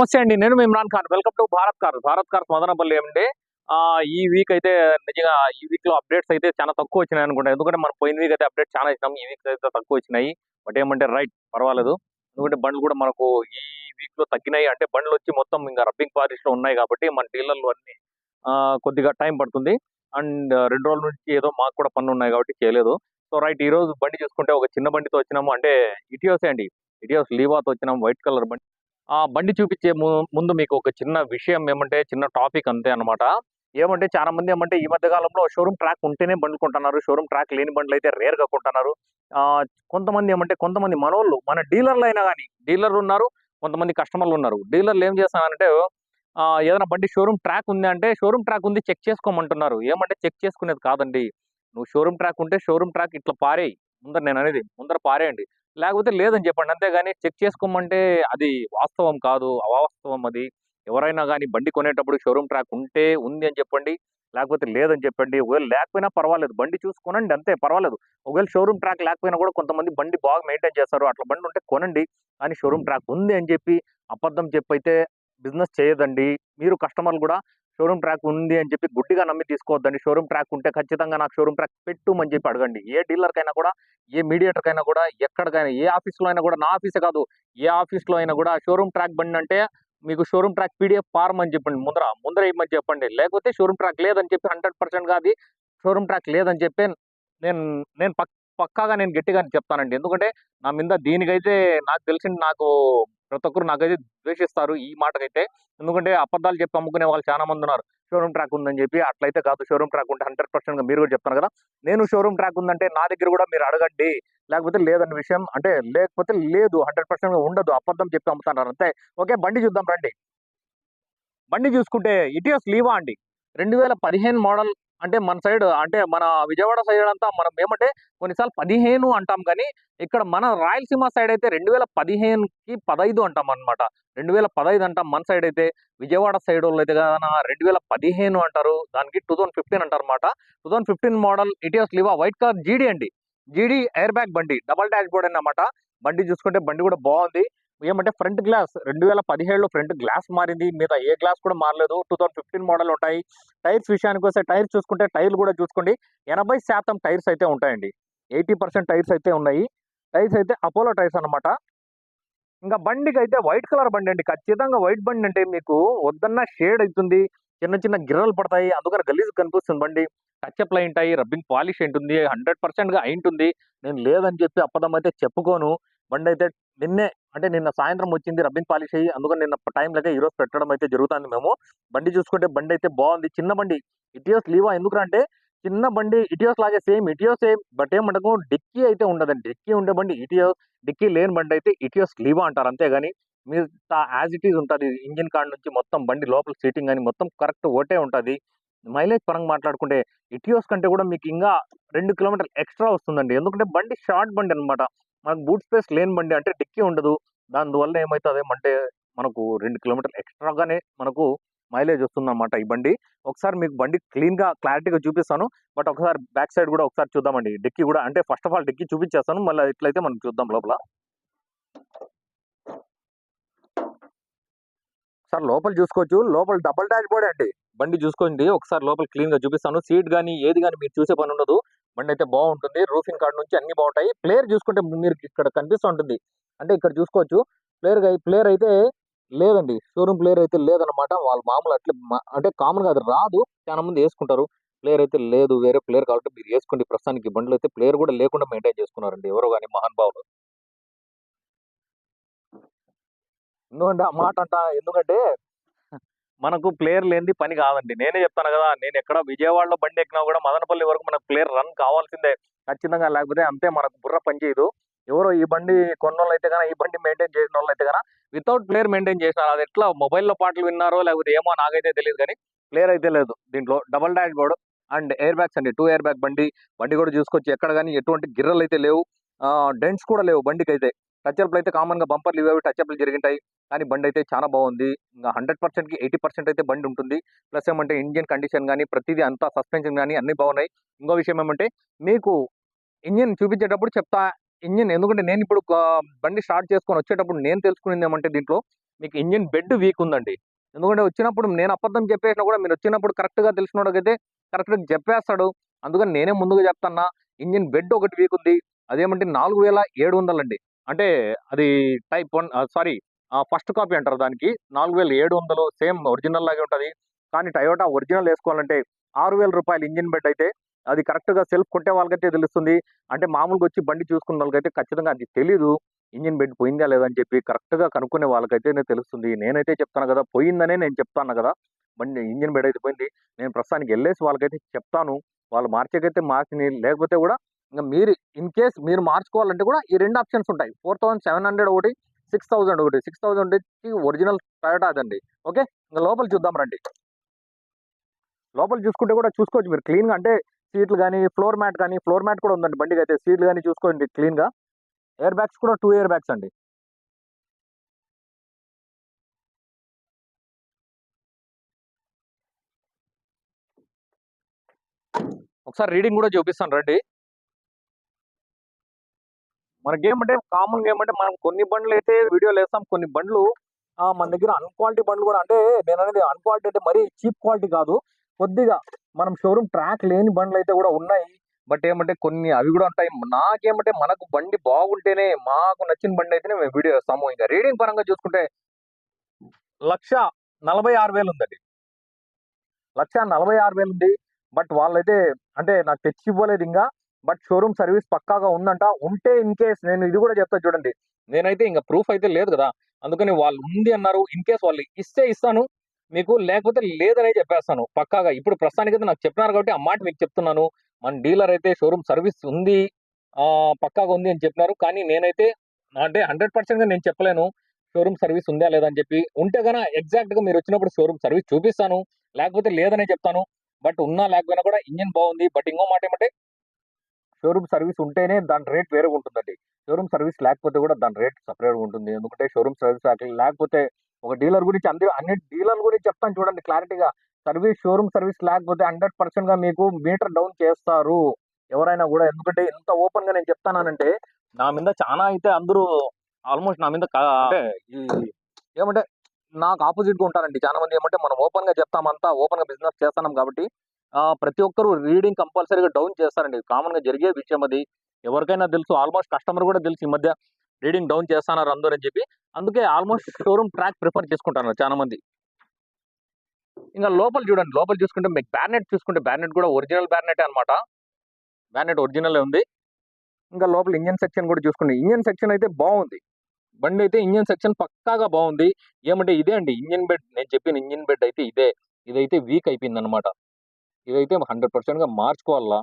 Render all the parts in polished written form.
నమస్తే అండి. నేను మీ Imran Khan. Welcome to Bharat cars. Bharat cars Madanapalle ఏమండి. ఈ వీక్ అయితే నిజంగా ఈ వీక్‌లో అప్డేట్స్ అయితే చాలా తక్కువ వచ్చినాయి అనుకుంటా. ఎందుకంటే మనం పోయిన వీక్ అయితే అప్డేట్స్ చాలా ఇచ్చినాం. ఈ వీక్ అయితే తక్కువ వచ్చినాయి. బట్ ఏమంటే రైట్ పర్వాలేదు. ఎందుకంటే బండ్లు కూడా మనకు ఈ వీక్‌లో తగ్గినాయి. అంటే బండ్లొచ్చి మొత్తం ఇంక రబ్బింగ్ పాలిష్‌లో ఉన్నాయి కాబట్టి మన డీలర్‌లు అన్నీ కొద్దిగా టైం పడుతుంది. అండ్ 2 రోజుల నుంచి ఏదో మాకు కూడా పనులున్నాయి కాబట్టి చేయలేదు. సో రైట్ ఈరోజు బండి చూసుకుంటే ఒక చిన్న బండితో వచ్చినాము. అంటే ఇటియోసే అండి. ఇటియోస్ లీవాతో వచ్చినాం. వైట్ కలర్ బండి. ఆ బండి చూపించే ముందు మీకు ఒక చిన్న విషయం ఏమంటే చిన్న టాపిక్ అంతే అన్నమాట. ఏమంటే చాలా మంది ఏమంటే ఈ మధ్య కాలంలో షోరూమ్ ట్రాక్ ఉంటేనే బండ్లు కొంటున్నారు. షోరూమ్ ట్రాక్ లేని బండ్లు అయితే రేర్‌గా కొంటున్నారు. కొంతమంది ఏమంటే కొంతమంది మనోళ్ళు మన డీలర్‌లైనా గాని డీలర్‌లు ఉన్నారు. కొంతమంది కస్టమర్‌లు ఉన్నారు. డీలర్‌లు ఏం చేస్తున్నారంటే ఏదైనా బండి షోరూమ్ ట్రాక్ ఉంది అంటే షోరూమ్ ట్రాక్ ఉంది చెక్ చేసుకోమంటున్నారు. ఏమంటే చెక్ చేసుకునేది కాదండి. నువ్వు షోరూమ్ ట్రాక్ ఉంటే షోరూమ్ ట్రాక్ ఇట్లా పారేయి. ముందర నేననేది ముందర పారేయండి. లేకపోతే లేదని చెప్పండి. అంతేగాని చెక్ చేసుకోమంటే అది వాస్తవం కాదు. అవాస్తవం అది. ఎవరైనా గాని బండి కొనేటప్పుడు షోరూమ్ ట్రాక్ ఉంటే ఉంది అని చెప్పండి. లేకపోతే లేదని చెప్పండి. ఒకవేళ లేకపోయినా పర్వాలేదు. బండి చూసి కొనండి అంతే పర్వాలేదు. ఒకవేళ షోరూమ్ ట్రాక్ లేకపోయినా కూడా కొంతమంది బండి బాగా మెయింటైన్ చేస్తారు. అట్లా బండి ఉంటే కొనండి. కానీ షోరూమ్ ట్రాక్ ఉంది అని చెప్పి అబద్ధం చెప్పైతే బిజినెస్ చేయదండి. మీరు కస్టమర్‌లు కూడా షోరూమ్ ట్రాక్ ఉంది అని చెప్పి గుడ్డిగా నమ్మి తీసుకోవద్దండి. షోరూమ్ ట్రాక్ ఉంటే ఖచ్చితంగా నాకు షోరూమ్ ట్రాక్ పెట్టమని చెప్పి అడగండి. ఏ డీలర్‌కైనా కూడా ఏ మీడియేటర్‌కైనా కూడా, ఎక్కడికైనా, ఏ ఆఫీస్‌లో అయినా కూడా, నా ఆఫీసే కాదు, ఏ ఆఫీస్‌లో అయినా కూడా షోరూమ్ ట్రాక్ బండంటే మీకు షోరూమ్ ట్రాక్ పీడీఎఫ్ ఫార్మ్ అని చెప్పండి. ముందర ఇమ్మని చెప్పండి. లేకపోతే షోరూమ్ ట్రాక్ లేదని చెప్పి 100%గా అది షోరూమ్ ట్రాక్ లేదని చెప్పి నేను నేను పక్కాగా నేను గట్టిగానే చెప్తానండి. ఎందుకంటే నా మీద దీనికైతే నాకు తెలిసింది నాకు ప్రతి ఒక్కరు నాకైతే ద్వేషిస్తారు ఈ మాటకైతే. ఎందుకంటే అబద్ధాలు చెప్పి అమ్ముకునే వాళ్ళు చాలా మందున్నారు. షోరూమ్ ట్రాక్ ఉందని చెప్పి. అట్లయితే కాదు. షోరూమ్ ట్రాక్ ఉంటే 100%గా మీరు కూడా చెప్తాను కదా! నేను షోరూమ్ ట్రాక్ ఉందంటే నా దగ్గర కూడా మీరు అడగండి. లేకపోతే లేదన్న విషయం అంటే లేకపోతే లేదు. 100%గా ఉండదు. అబద్ధం చెప్పి అమ్ముతున్నారు అంతే. ఓకే. బండి చూద్దాం రండి. బండి చూసుకుంటే ఇటియోస్ లీవా అండి. 2015 మోడల్. అంటే మన సైడ్ అంటే మన విజయవాడ సైడ్ అంతా మనం ఏమంటే కొన్నిసార్లు 15 అంటాం గానీ, ఇక్కడ మన రాయలసీమ సైడ్ అయితే 2015కి 15 అంటామన్నమాట. 2015 అంటాం మన సైడ్ అయితే. విజయవాడ సైడోళ్ళైతే గాన 2015 అంటారు. దానికి 2015 అంటారన్నమాట. 2015 మోడల్ ఇటియోస్ లీవా వైట్ కలర్ జీడీ అండి. జీడీ ఎయిర్ బ్యాగ్ బండి. డబుల్ డాష్ బోర్డ్ అన్నమాట. బండి చూసుకుంటే బండి కూడా బావుంది. ఏమంటే ఫ్రంట్ గ్లాస్ 2017లో ఫ్రంట్ గ్లాస్ మారింది. మిగతా ఏ గ్లాస్ కూడా మారలేదు. 2015 మోడల్ ఉంటాయి. టైర్స్ విషయానికొస్తే టైర్స్ చూసుకుంటే టైర్లు కూడా చూసుకోండి. 80% టైర్స్ అయితే ఉంటాయండి. 80% టైర్స్ అయితే ఉన్నాయి. టైర్స్ అయితే అపోలో టైర్స్ అన్నమాట. ఇంకా బండికైతే వైట్ కలర్ బండండి. ఖచ్చితంగా వైట్ బండంటే మీకు వద్దన్నా షేడ్ అయితుంది. చిన్న చిన్న గిర్రలు పడతాయి. అందుకని గలీజ్‌గా కనిపిస్తుంది బండి. టచ్ అయింటాయి. రబ్బింగ్ పాలిష్ అయింటుంది. 100%గా అయింటుంది. నేను లేదని చెప్పి అబద్ధం అయితే చెప్పుకోను. బండయితే నిన్నే అంటే నిన్న సాయంత్రం వచ్చింది రబ్బింగ్ పాలిష్ అయ్యి. అందుకని నిన్న టైం లేక ఈరోజు పెట్టడం అయితే జరుగుతాంది మేము. బండి చూసుకుంటే బండయితే బావుంది. చిన్న బండి. ఇటియోస్ లీవా ఎందుకురా అంటే చిన్న బండి ఇటియోస్ లాగే సేమ్ ఇటియోసే బట్ ఏమంటకు డిక్కీ అయితే ఉండదండి. డిక్కీ ఉండే బండి ఇటియోస్. డిక్కీ లేని బండయితే ఇటియోస్ లీవా అంటారు. అంతేగాని మిగతా యాజ్ ఇట్ ఈజ్ ఉంటది. ఇంజిన్ కాడ నుంచి మొత్తం బండి లోపల సీటింగ్ గాని మొత్తం కరెక్ట్ ఒకటే ఉంటది. మైలేజ్ పరంగా మాట్లాడుకుంటే ఇటియోస్ కంటే కూడా మీకు ఇంకా 2 కిలోమీటర్లు ఎక్స్‌ట్రా వస్తుందండి. ఎందుకంటే బండి షార్ట్ బండి అన్నమాట. మనకు బూట్ స్పేస్ లేని బండి అంటే డిక్కీ ఉండదు. దానివల్ల ఏమైతదేమంటే మనకు 2 కిలోమీటర్లు ఎక్స్‌ట్రాగానే మనకు మైలేజ్ వస్తుందన్నమాట ఈ బండి. ఒకసారి మీకు బండి క్లారిటీగా చూపిస్తాను. బట్ ఒకసారి బ్యాక్ సైడ్ కూడా ఒకసారి చూద్దామండి. డిక్కీ కూడా అంటే ఫస్ట్ ఆఫ్ ఆల్ డిక్కీ చూపించేస్తాను. మళ్ళా ఇట్లయితే మనం చూద్దాం లోపల. సార్ లోపల చూసుకోవచ్చు. లోపల డబుల్ డాష్ బోర్డే అండి. బండి చూసుకోండి. ఒకసారి లోపల క్లీన్‌గా చూపిస్తాను. సీట్ గాని, ఏది గాని మీరు చూసే పనుండదు. బండయితే బావుంటుంది. రూఫింగ్ కాడ నుంచి అన్నీ బావుంటాయి. ప్లేయర్ చూసుకుంటే మీరు ఇక్కడ కనిపిస్తా ఉంటుంది. అంటే ఇక్కడ చూసుకోవచ్చు. ప్లేయర్ అయితే లేదండి. షోరూమ్ ప్లేయర్ అయితే లేదన్నమాట. వాళ్ళు మామూలు అట్లే అంటే కామన్‌గా అది రాదు. చాలా మంది యేసుకుంటారు. ప్లేయర్ అయితే లేదు. వేరే ప్లేయర్ కాబట్టి మీరు యేసుకోండి ప్రస్తుతానికి. బండిలో అయితే ప్లేయర్ కూడా లేకుండా మెయింటైన్ చేసుకున్నారండి ఎవరో గాని మహానుభావులు. ఎందుకంటే ఆ మాట అంట ఎందుకంటే మనకు ప్లేయర్ లేనిది పని కాదండి. నేనే చెప్తాను గదా! నేనెక్కడ విజయవాడలో బండెక్కినా గూడా మదనపల్లి వరకు మనకు ప్లేయర్ రన్ కావాల్సిందే. ఖచ్చితంగా లేకపోతే అంతే మనకు బుర్ర పని చేయదు. ఎవరో ఈ బండి కొన్నోళ్ళైతే ఈ బండి మెయింటైన్ చేసినోళ్ళైతే వితౌట్ ప్లేయర్ మెయింటైన్ చేసినారు. అదెట్లా మొబైల్‌లో పాటలు విన్నారో లేకపోతే ఏమో నాకైతే తెలీదు గానీ, ప్లేయర్ అయితే లేదు. దీంట్లో double dash board and air bags అండి. 2 ఎయిర్ బ్యాగ్ బండి. బండి గూడా చూసుకోవచ్చు. ఎక్కడ గాని ఎటువంటి గిర్రలైతే లేవు. డెంట్స్ కూడా లేవు బండికైతే. టచ్ అప్‌లయితే కామన్‌గా బంపర్‌లు ఇవేవి టచ్ అప్‌లు జరిగింటాయి. కానీ బండయితే చాలా బావుంది. ఇంగ 100%కి 80% అయితే బండుంటుంది. ప్లస్ ఏమంటే ఇంజిన్ కండిషన్ గాని, ప్రతీదీ అంతా సస్పెన్షన్ గాని అన్నీ బాగున్నాయి. ఇంకో విషయం ఏమంటే మీకు ఇంజిన్ చూపించేటప్పుడు చెప్తా. ఇంజిన్ ఎందుకంటే నేనిప్పుడు బండి స్టార్ట్ చేసుకొని వచ్చేటప్పుడు నేను తెలుసుకునిందేమంటే దీంట్లో మీకు ఇంజిన్ బెడ్ వీక్ ఉందండి. ఎందుకంటే వచ్చినప్పుడు నేను అబద్ధం చెప్పేసినా కూడా మీరు వచ్చినప్పుడు కరెక్ట్‌గా తెలిసినోడికైతే కరెక్ట్‌గా చెప్పేస్తాడు. అందుకని నేనే ముందుగా చెప్తన్నా. ఇంజిన్ బెడ్ ఒకటి వీక్ ఉంది. అదేమంటే 4700 అండి. అంటే అది టైప్ 1 సారీ ఫస్ట్ కాపీ అంటారు దానికి. 4700 సేమ్ ఒరిజినల్ లాగే ఉంటది. కానీ టయోటా ఒరిజినల్ ఏసుకోవాలంటే రూ. 6000 ఇంజిన్ బెడ్ అయితే అది కరెక్ట్‌గా సెల్ఫ్ కొట్టే వాళ్ళకైతే తెలుస్తుంది. అంటే మామూలుగా వచ్చి బండి చూసుకున్న వాళ్ళకైతే ఖచ్చితంగా అది తెలీదు. ఇంజిన్ బెడ్ పోయిందా లేదా అని చెప్పి కరెక్ట్‌గా కనుక్కునే వాళ్ళకైతేనే తెలుస్తుంది. నేనైతే చెప్తాను గదా! పోయిందనే నేను చెప్తాను గదా! బండి ఇంజిన్ బెడ్ అయితే పోయింది. నేను ప్రస్తుతానికి ఎళ్ళేసి వాళ్ళకైతే చెప్తాను. వాళ్ళు మార్చేకైతే మార్చిని లేకపోతే గూడా ఇంగ మీరు ఇన్ కేస్ మీరు మార్చుకోవాలంటే గూడా ఈ 2 ఆప్షన్స్ ఉంటాయి. 4700 ఒకటి, 6000 ఒకటి. 6000 వచ్చి ఒరిజినల్ టయోటాదండి. ఓకే. ఇంగ లోపల చూద్దాం రండి. లోపల చూసుకుంటే గూడా చూసుకోవచ్చు మీరు క్లీన్‌గా అంటే సీట్లు గాని, ఫ్లోర్ మ్యాట్ కూడా ఉందండి బండికైతే. సీట్లు గాని చూసుకోండి క్లీన్‌గా. ఎయిర్ బ్యాగ్స్ కూడా 2 ఎయిర్ బ్యాగ్స్ అండి. ఒకసారి రీడింగ్ గూడా చూపిస్తాను రండి. మనకేమంటే కామన్‌గా ఏమంటే మనం కొన్ని బండ్లయితే వీడియోలేస్తాం. కొన్ని బండ్లు మన దగ్గర అన్‌క్వాలిటీ బండ్లు గూడా అంటే నేననేది అన్‌క్వాలిటీ అంటే మరీ చీప్ క్వాలిటీ కాదు. కొద్దిగా మనం షోరూమ్ ట్రాక్ లేని బండ్లయితే గూడా ఉన్నాయి. బట్ ఏమంటే కొన్ని అవి గూడా ఉంటాయి. నాకేమంటే మనకు బండి బాగుంటేనే మాకు నచ్చిన బండయితేనే మేము వీడియో చేస్తాము. ఇంక రీడింగ్ పరంగా చూసుకుంటే 1,46,000 ఉందండి. 1,46,000 ఉంది. బట్ వాళ్ళైతే అంటే నాకు తెచ్చివ్వలేదింకా. బట్ షోరూమ్ సర్విస్ పక్కాగా ఉందంట. ఉంటే ఇన్ కేస్ నేను ఇది గూడా చెప్తా చూడండి. నేనైతే ఇంక ప్రూఫ్ అయితే లేదు గదా! అందుకని వాళ్ళు ఉంది అన్నారు. ఇన్ కేస్ వాళ్ళు ఇస్తే ఇస్తాను. మీకు లేకపోతే లేదనే చెప్పేస్తాను పక్కాగా. ఇప్పుడు ప్రస్తుతానికైతే నాకు చెప్పినారు కాబట్టి ఆ మాట మీకు చెప్తున్నాను. మన డీలర్ అయితే షోరూమ్ సర్విస్ ఉంది. పక్కాగా ఉంది అని చెప్పినారు. కానీ నేనైతే అంటే 100%గా నేను చెప్పలేను. షోరూమ్ సర్విస్ ఉందా లేదా అని చెప్పి. ఉంటే గన ఎగ్జాక్ట్‌గా మీరొచ్చినప్పుడు షోరూమ్ సర్విస్ చూపిస్తాను. లేకపోతే లేదనే చెప్తాను. బట్ ఉన్నా లేకపోయినా కూడా ఇంజిన్ బావుంది. బట్ ఇంకో మాటేమంటే షోరూమ్ సర్విస్ ఉంటేనే దాని రేట్ వేరేగుంటుందండి. షోరూమ్ సర్విస్ లేకపోతే కూడా దాని రేట్ సెపరేట్‌గా ఉంటుంది. ఎందుకంటే షోరూమ్ సర్విస్ లేకపోతే ఒక డీలర్ గురించి అన్ని డీలర్ల గురించి చెప్తాను చూడండి క్లారిటీగా. షోరూమ్ సర్విస్ లేకపోతే 100%గా మీకు మీటర్ డౌన్ చేస్తారు. ఎవరైనా గూడా. ఎందుకంటే ఇంత ఓపెన్‌గా నేను చెప్తానానంటే నా మీద చానా అయితే అందరూ ఆల్‌మోస్ట్ నా మీద అంటే ఈ ఏమంటే నాకు అపోజిట్‌గా ఉంటారండి. చాలా మంది ఏమంటే మనం ఓపెన్‌గా చెప్తాం అంతా ఓపెన్‌గా బిజినెస్ చేస్తున్నాం కాబట్టి ప్రతి ఒక్కరు రీడింగ్ కంపల్సరీగా డౌన్ చేస్తారండి. కామన్‌గా జరిగే విషయం అది. ఎవరికైనా తెలుసు. ఆల్‌మోస్ట్ కస్టమర్ గూడా తెలుసు ఈ మధ్య రీడింగ్ డౌన్ చేస్తన్నారు అందరూ అని చెప్పి. అందుకే ఆల్‌మోస్ట్ షోరూమ్ ట్రాక్ ప్రిఫర్ చేసుకుంటున్నారు చాలా మంది. ఇంక లోపల చూడండి. లోపల చూసుకుంటే మీకు బ్యానెట్ చూసుకుంటే బ్యానెట్ గూడా ఒరిజినల్ బ్యానెటే అన్నమాట. బ్యానెట్ ఒరిజినలే ఉంది. ఇంకా లోపల ఇంజిన్ సెక్షన్ గూడా చూసుకోండి. ఇంజిన్ సెక్షన్ అయితే బావుంది. బండయితే ఇంజిన్ సెక్షన్ పక్కాగా బావుంది. ఏమంటే ఇదే అండి ఇంజిన్ బెడ్ నేను చెప్పిన ఇంజిన్ బెడ్ అయితే ఇదే. ఇదైతే వీక్ అయిపోయిందన్నమాట. ఇదైతే 100%గా మార్చుకోవాల.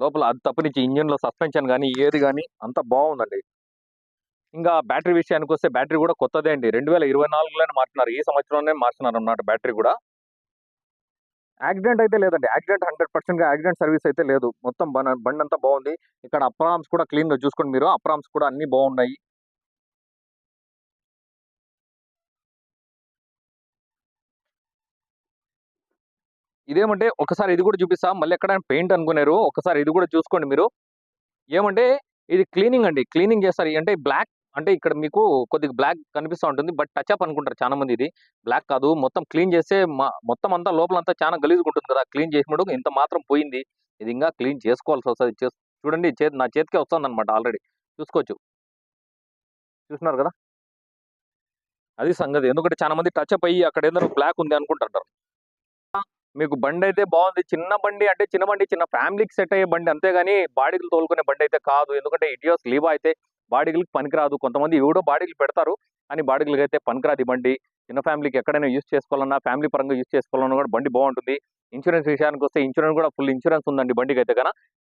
లోపల అది తప్పనిచ్చి ఇంజిన్‌లో సస్పెన్షన్ గాని, ఏది గాని అంతా బావుందండి. ఇంకా బ్యాటరీ విషయానికొస్తే బ్యాటరీ గూడా కొత్తదే అండి. 2024లోనే మార్చినారు. ఈ సంవత్సరంలోనే మార్చినారన్నమాట బ్యాటరీ గూడా. యాక్సిడెంట్ అయితే లేదండి. యాక్సిడెంట్ 100%గా యాక్సిడెంట్ సర్విస్ అయితే లేదు. మొత్తం బండంతా బావుంది. ఇక్కడ అప్పర్ ఆర్మ్స్ కూడా క్లీన్‌గా చూసుకోండి మీరు. అప్పర్ ఆర్మ్స్ కూడా అన్నీ బావున్నాయి. ఇదేమంటే ఒకసారి ఇది గూడా చూపిస్తా. మళ్ళీ ఎక్కడైనా పెయింట్ అనుకున్నారు. ఒకసారి ఇది గూడా చూసుకోండి మీరు. ఏమంటే ఇది క్లీనింగ్ అండి. క్లీనింగ్ చేస్తారు. అంటే బ్లాక్ అంటే ఇక్కడ మీకు కొద్దిగా బ్లాక్ కనిపిస్తా ఉంటుంది. బట్ టచ్ అప్ అనుకుంటారు చాలా మంది ఇది. బ్లాక్ కాదు. మొత్తం క్లీన్ చేస్తే మొత్తం అంతా లోపలంతా చాలా గలీజ్‌గా ఉంటుంది కదా! క్లీన్ చేసినప్పుడు ఇంత మాత్రం పోయింది. ఇది ఇంగా క్లీన్ చేసుకోవాల్సొస్తది. చూడండి నా చేతికే వస్తుందన్నమాట ఆల్రెడీ. చూసుకోవచ్చు. చూస్తున్నారు గదా! అది సంగతి. ఎందుకంటే చాలా మంది టచ్ అప్ అయ్యి అక్కడేందో బ్లాక్ ఉంది అనుకుంటుంటారు. మీకు బండయితే బావుంది. చిన్న బండి అంటే చిన్న బండి, చిన్న ఫ్యామిలీకి సెట్ అయ్యే బండి అంతేగాని బాడీలు తోలుకునే బండయితే కాదు. ఎందుకంటే ఇటియోస్, లీవా అయితే బాడీలకి పనికిరాదు. కొంతమంది ఎవడో బాడీలు పెడతారు. కానీ బాడీలకైతే పనికిరాదు ఈ బండి. చిన్న ఫ్యామిలీకి ఎక్కడైనా యూజ్ చేసుకోవాలన్నా, ఫ్యామిలీ పరంగా యూజ్ చేసుకోవాలన్నా కూడా బండి బావుంటుంది. ఇన్స్యూరెన్స్ విషయానికొస్తే ఇన్స్యూరెన్స్ కూడా ఫుల్ ఇన్స్యూరెన్స్ ఉందండి బండికైతే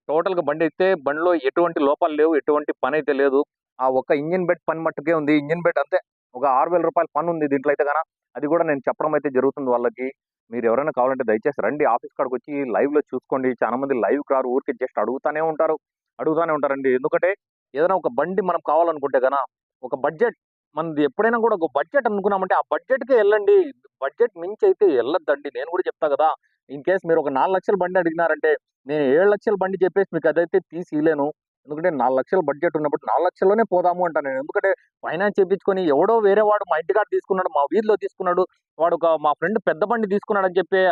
టోటల్‌గా బండయితే బండిలో ఎటువంటి లోపాలు లేవు. ఎటువంటి పనైతే లేదు. ఆ ఒక్క ఇంజిన్ బెడ్ పని మట్టుకే ఉంది. ఇంజిన్ బెడ్ అంతే ఒక రూ. 6,000 పనుంది దీంట్లో అయితే అది కూడా నేను చెప్పడం అయితే జరుగుతుంది వాళ్ళకి. మీరెవరైనా కావాలంటే దయచేసి రండి. ఆఫీస్ కాడికొచ్చి లైవ్‌లో చూసుకోండి. చాలా మంది లైవ్‌కి రారు. ఊరికే జస్ట్ అడుగుతానే ఉంటారు. అడుగుతానే ఉంటారండి. ఎందుకంటే ఏదైనా ఒక బండి మనం కావాలనుకుంటే ఒక బడ్జెట్ మనది ఎప్పుడైనా కూడా ఒక బడ్జెట్ అనుకున్నామంటే ఆ బడ్జెట్‌కే ఎళ్ళండి. బడ్జెట్ మించి అయితే ఎళ్ళొద్దండి. నేను కూడా చెప్తా గదా! ఇన్ కేస్ మీరు ఒక 4,00,000 బండి అడిగినారంటే నేను 7,00,000 బండి చెప్పేసి మీకు అదైతే తీసి ఇయలేను. ఎందుకంటే 4,00,000 బడ్జెట్ ఉన్నప్పుడు 4,00,000లోనే పోదాము అంటాను నేను. ఎందుకంటే ఫైనాన్స్ చేపించుకొని ఎవడో వేరే వాడు మా ఇంటికాడ తీసుకున్నాడు, మా వీధిలో తీసుకున్నాడు, వాడు ఒక మా ఫ్రెండ్ పెద్ద బండి తీసుకున్నాడని చెప్పే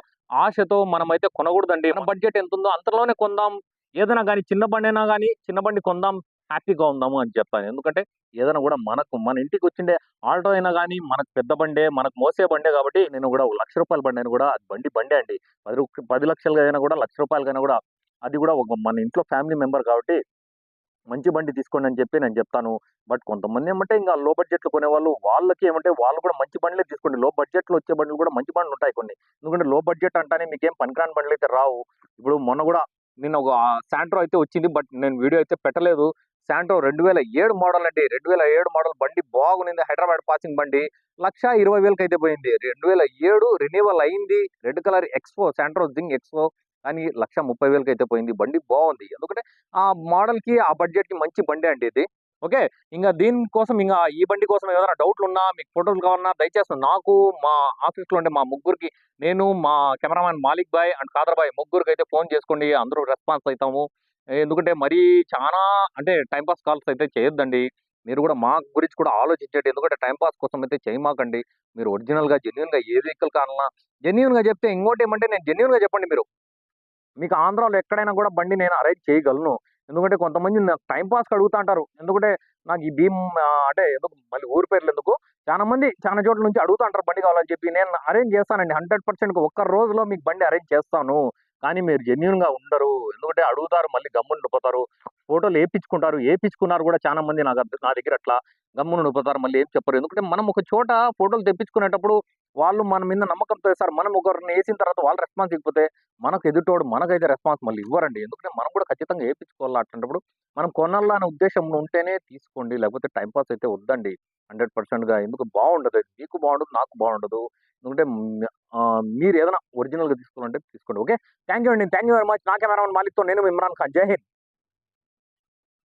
ఆశతో మనమైతే కొనకూడదండి. మన బడ్జెట్ ఎంతుందో అంతలోనే కొందాం. ఏదైనా గాని చిన్న బండైనా గాని చిన్న బండి కొందాం. హ్యాపీగా ఉందాము అని చెప్తాను. ఎందుకంటే ఏదైనా కూడా మన ఇంటికొచ్చిండే ఆల్టో అయినా గాని మనకు పెద్ద బండే, మనకు మోసే బండే కాబట్టి నేను కూడా ఒక రూ. 1,00,000 బండి అయినా కూడా అది బండే అండి. 10,00,000 అయినా కూడా రూ. 1,00,000కైనా కూడా అది కూడా ఒక మన ఇంట్లో ఫ్యామిలీ మెంబర్ కాబట్టి మంచి బండి తీసుకోండి అని చెప్పి నేను చెప్తాను. బట్ కొంతమంది ఏమంటే ఇంక లో బడ్జెట్‌లో కొనేవాళ్ళు వాళ్ళకి ఏమంటే వాళ్ళు కూడా మంచి బండ్లే తీసుకోండి. లో బడ్జెట్‌లో వచ్చే బండ్లు కూడా మంచి బండ్లుంటాయి కొన్ని. ఎందుకంటే లో బడ్జెట్ అంటానే మీకేం పనికిరాని బండ్లయితే రావు. ఇప్పుడు మొన్న కూడా నిన్న ఒక శాంట్రో అయితే వచ్చింది. బట్ నేను వీడియో అయితే పెట్టలేదు. శాంట్రో 2007 మోడల్ అండి. 2007 మోడల్ బండి బాగునింది. హైదరాబాద్ పాసింగ్ బండి. 1,20,000కి అయితే పోయింది. 2007 రెన్యువల్ అయింది. Red colour expo Santro Zing expo కానీ 1,30,000కి అయితే పోయింది. బండి బాగుంది. ఎందుకంటే ఆ మోడల్‌కి, ఆ బడ్జెట్‌కి మంచి బండే అండి ఇది. ఓకే. దీనికోసం ఈ బండి కోసం ఏదైనా డౌట్‌లున్నా, మీకు ఫోటోలు కావాలన్నా దయచేసి నాకు మా ఆఫీస్‌లో ఉండే మా ముగ్గురికి నేను, మా కెమెరామాన్ మాలిక్ భాయ్ అండ్ ఖాదర్ భాయ్ ముగ్గురికైతే ఫోను చేసుకోండి. అందరూ రెస్పాన్స్ అయితాము. ఎందుకంటే మరీ చానా అంటే టైమ్ పాస్ కాల్స్ అయితే చేయొద్దండి. మీరు కూడా మా గురించి కూడా ఆలోచించండి. ఎందుకంటే టైమ్ పాస్ కోసం అయితే చేయమాకండి. మీరు ఒరిజినల్‌గా, జెన్యూన్‌గా ఏ వెహికల్ కావాలన్నా జెన్యూన్‌గా చెప్తే ఇంకోటేమంటే నేను జెన్యూన్‌గా చెప్పండి మీరు. మీకు ఆంధ్రాలో ఎక్కడైనా కూడా బండి నేను అరేంజ్ చేయగలను. ఎందుకంటే కొంతమంది నాకు టైమ్ పాస్‌కి అడుగుతా ఉంటారు. ఎందుకంటే నాకు ఈ అంటే ఎందుకు మళ్ళీ ఊరి పేర్లెందుకు. చానా మంది చానా చోట్ల నుంచి అడుగుతా ఉంటారు బండి కావాలని చెప్పి. నేను అరేంజ్ చేస్తానండి. 100% ఒక్క రోజులో మీకు బండి అరేంజ్ చేస్తాను. కానీ మీరు జెన్యూన్‌గా ఉండరు. ఎందుకంటే అడుగుతారు మళ్ళీ గమ్మునుండిపోతారు. ఫోటోలు ఏపిచ్చుకుంటారు. ఏపిచ్చుకున్నారు కూడా చానా మంది నా దగ్గర అట్లా గమ్మునుండిపోతారు. మళ్ళీ ఏం చెప్పరు. ఎందుకంటే మనం ఒక చోట ఫోటోలు తెప్పించుకునేటప్పుడు వాళ్ళు మన మీద నమ్మకంతో ఏస్తారు. మనం ఒకరిని ఏసిన తర్వాత వాళ్ళు రెస్పాన్స్ ఇవ్వకపోతే మనకు ఎదుటోడు మనకైతే రెస్పాన్స్ మళ్ళీ ఇవ్వరండి. ఎందుకంటే మనం కూడా ఖచ్చితంగా ఏపిచ్చుకోవాల అట్లాంటప్పుడు. మనం కొనాల అనే ఉద్దేశం ఉంటేనే తీసుకోండి. లేకపోతే టైమ్ పాస్ అయితే వద్దండి. 100%గా ఎందుకు బావుండదు. మీకు బావుండదు. నాకు బావుండదు. ఎందుకంటే మీరేదైనా ఒరిజినల్‌గా తీసుకోవాలంటే తీసుకోండి. ఓకే. థాంక్ యూ అండి. Thank you very much. నా కెమెరామన్ మాలిక్‌తో నేను ఇమ్రాన్ ఖాన్. జై హింద్.